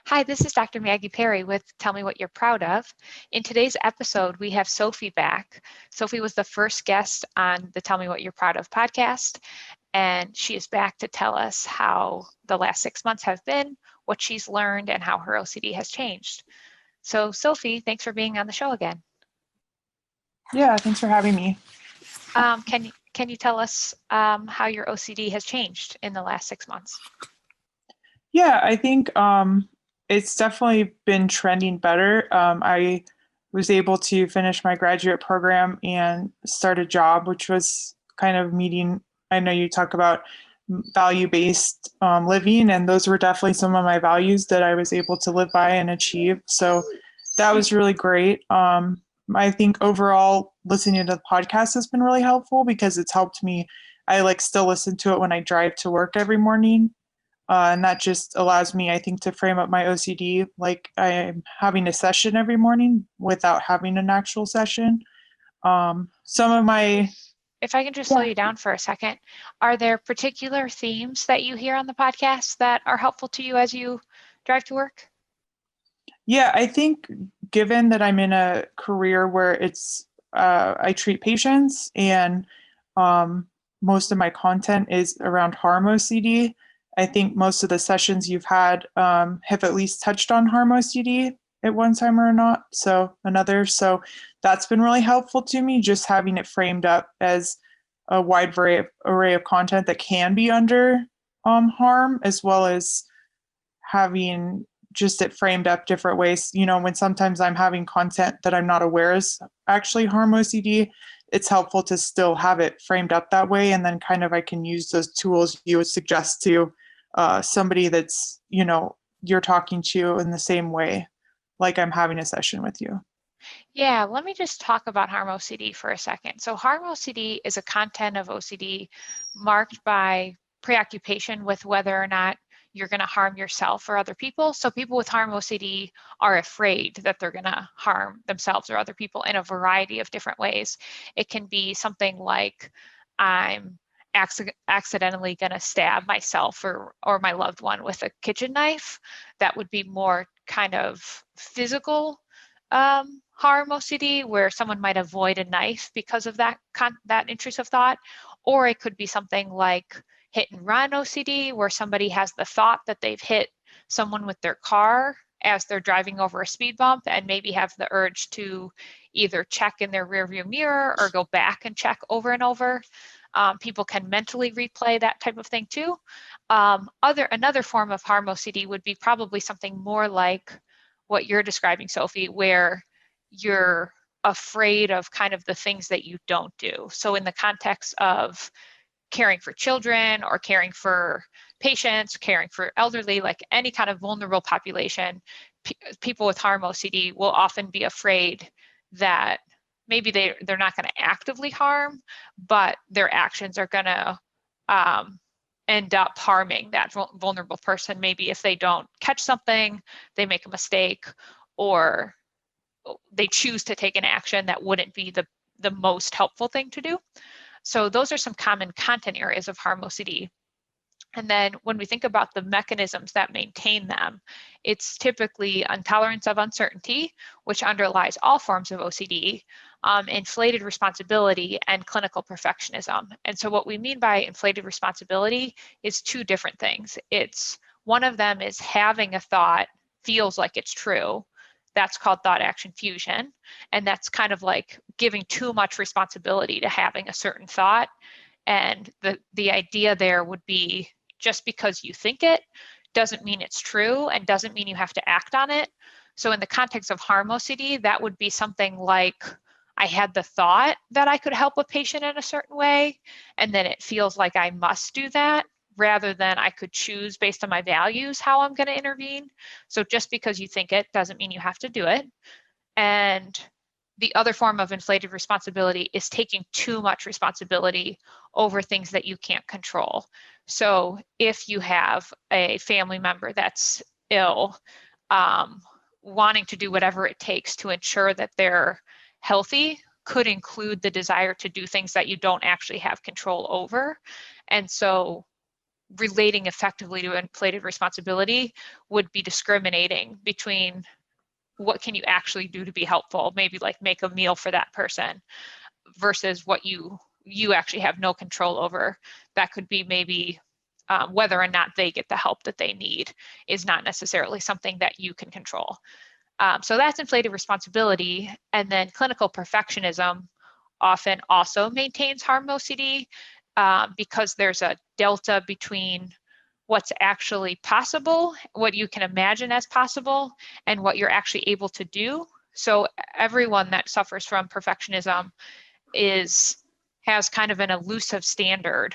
Hi, this is Dr. Maggie Perry with Tell Me What You're Proud Of. In today's episode, we have Sophie back. Sophie was the first guest on the Tell Me What You're Proud Of podcast, and she is back to tell us how the last 6 months have been, what she's learned, and how her OCD has changed. So, Sophie, thanks for being on the show again. Yeah, thanks for having me. Can you tell us how your OCD has changed in the last 6 months? Yeah, I think it's definitely been trending better. I was able to finish my graduate program and start a job, which was kind of meeting. I know you talk about value-based living, and those were definitely some of my values that I was able to live by and achieve. So that was really great. I think overall, listening to the podcast has been really helpful because it's helped me. I still listen to it when I drive to work every morning. And that just allows me, I think, to frame up my OCD like I'm having a session every morning without having an actual session. Some of my If I can just slow you down for a second, are there particular themes that you hear on the podcast that are helpful to you as you drive to work? Yeah, I think given that I'm in a career where I treat patients and most of my content is around harm OCD, I think most of the sessions you've had have at least touched on harm OCD at one time or not. So another. So that's been really helpful to me, just having it framed up as a wide array of content that can be under harm, as well as having just it framed up different ways. When sometimes I'm having content that I'm not aware is actually harm OCD, it's helpful to still have it framed up that way. And then kind of I can use those tools you would suggest to somebody that's, you're talking to in the same way, like I'm having a session with you. Yeah, let me just talk about harm OCD for a second. So harm OCD is a content of OCD marked by preoccupation with whether or not you're going to harm yourself or other people. So people with harm OCD are afraid that they're going to harm themselves or other people in a variety of different ways. It can be something like I'm accidentally going to stab myself or my loved one with a kitchen knife. That would be more kind of physical harm OCD, where someone might avoid a knife because of that intrusive thought, or it could be something like hit and run OCD, where somebody has the thought that they've hit someone with their car as they're driving over a speed bump and maybe have the urge to either check in their rearview mirror or go back and check over and over. People can mentally replay that type of thing too. Another form of harm OCD would be probably something more like what you're describing, Sophie, where you're afraid of kind of the things that you don't do. So in the context of caring for children or caring for patients, caring for elderly, like any kind of vulnerable population, people with harm OCD will often be afraid that maybe they're not going to actively harm, but their actions are going to end up harming that vulnerable person. Maybe if they don't catch something, they make a mistake, or they choose to take an action that wouldn't be the most helpful thing to do. So those are some common content areas of harm OCD. And then when we think about the mechanisms that maintain them, it's typically intolerance of uncertainty, which underlies all forms of OCD, inflated responsibility, and clinical perfectionism. And so what we mean by inflated responsibility is two different things. One of them is having a thought feels like it's true. That's called thought action fusion. And that's kind of like giving too much responsibility to having a certain thought. And the idea there would be, just because you think it doesn't mean it's true and doesn't mean you have to act on it. So in the context of harm OCD, that would be something like, I had the thought that I could help a patient in a certain way, and then it feels like I must do that, rather than I could choose based on my values how I'm going to intervene. So just because you think it doesn't mean you have to do it. And the other form of inflated responsibility is taking too much responsibility over things that you can't control. So if you have a family member that's ill, wanting to do whatever it takes to ensure that they're healthy could include the desire to do things that you don't actually have control over. And so relating effectively to inflated responsibility would be discriminating between what can you actually do to be helpful, maybe like make a meal for that person, versus what you actually have no control over. That could be maybe whether or not they get the help that they need is not necessarily something that you can control. So that's inflated responsibility. And then clinical perfectionism often also maintains harm OCD because there's a delta between what's actually possible, what you can imagine as possible, and what you're actually able to do. So everyone that suffers from perfectionism has kind of an elusive standard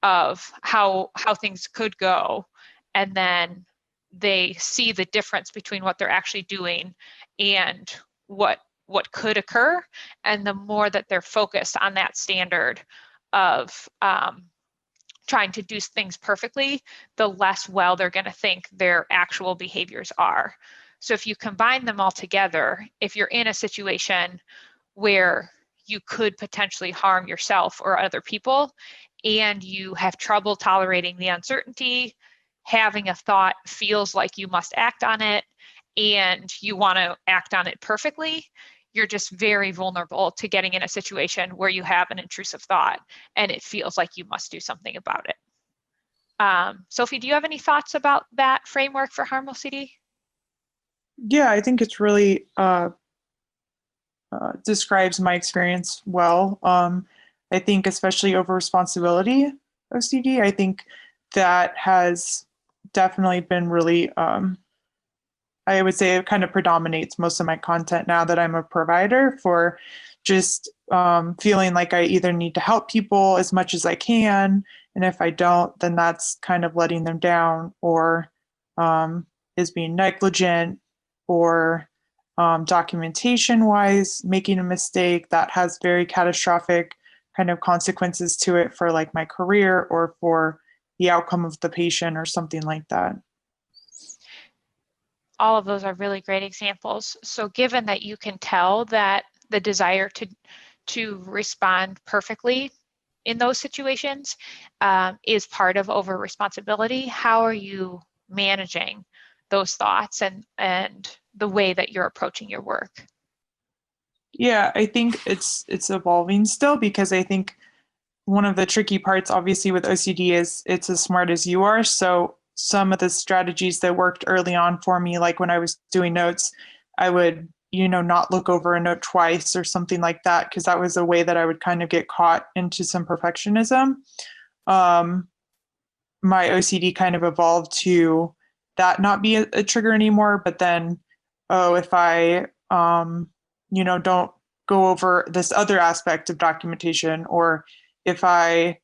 of how things could go, and then they see the difference between what they're actually doing and what could occur. And the more that they're focused on that standard of trying to do things perfectly, the less well they're going to think their actual behaviors are. So if you combine them all together, if you're in a situation where you could potentially harm yourself or other people, and you have trouble tolerating the uncertainty, having a thought feels like you must act on it, and you want to act on it perfectly, you're just very vulnerable to getting in a situation where you have an intrusive thought and it feels like you must do something about it. Sophie, do you have any thoughts about that framework for harm OCD? Yeah, I think it's really describes my experience well. I think especially over responsibility OCD, I think that has definitely been really, I would say it kind of predominates most of my content now that I'm a provider, for just feeling like I either need to help people as much as I can, and if I don't, then that's kind of letting them down, or is being negligent, or documentation wise making a mistake that has very catastrophic kind of consequences to it for like my career or for the outcome of the patient or something like that. All of those are really great examples. So given that you can tell that the desire to respond perfectly in those situations is part of over responsibility, how are you managing those thoughts and the way that you're approaching your work? Yeah, I think it's evolving still, because I think one of the tricky parts obviously with OCD is it's as smart as you are. So some of the strategies that worked early on for me, like when I was doing notes, I would, not look over a note twice or something like that, because that was a way that I would kind of get caught into some perfectionism. Um, my OCD kind of evolved to that not be a trigger anymore. But then, oh, if I, don't go over this other aspect of documentation, or if I,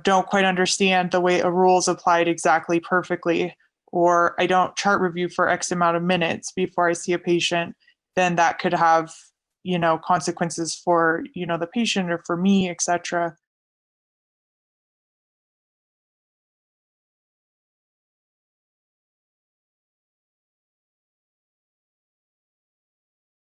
don't quite understand the way a rule is applied exactly perfectly, or I don't chart review for X amount of minutes before I see a patient, then that could have, consequences for, the patient or for me, etc.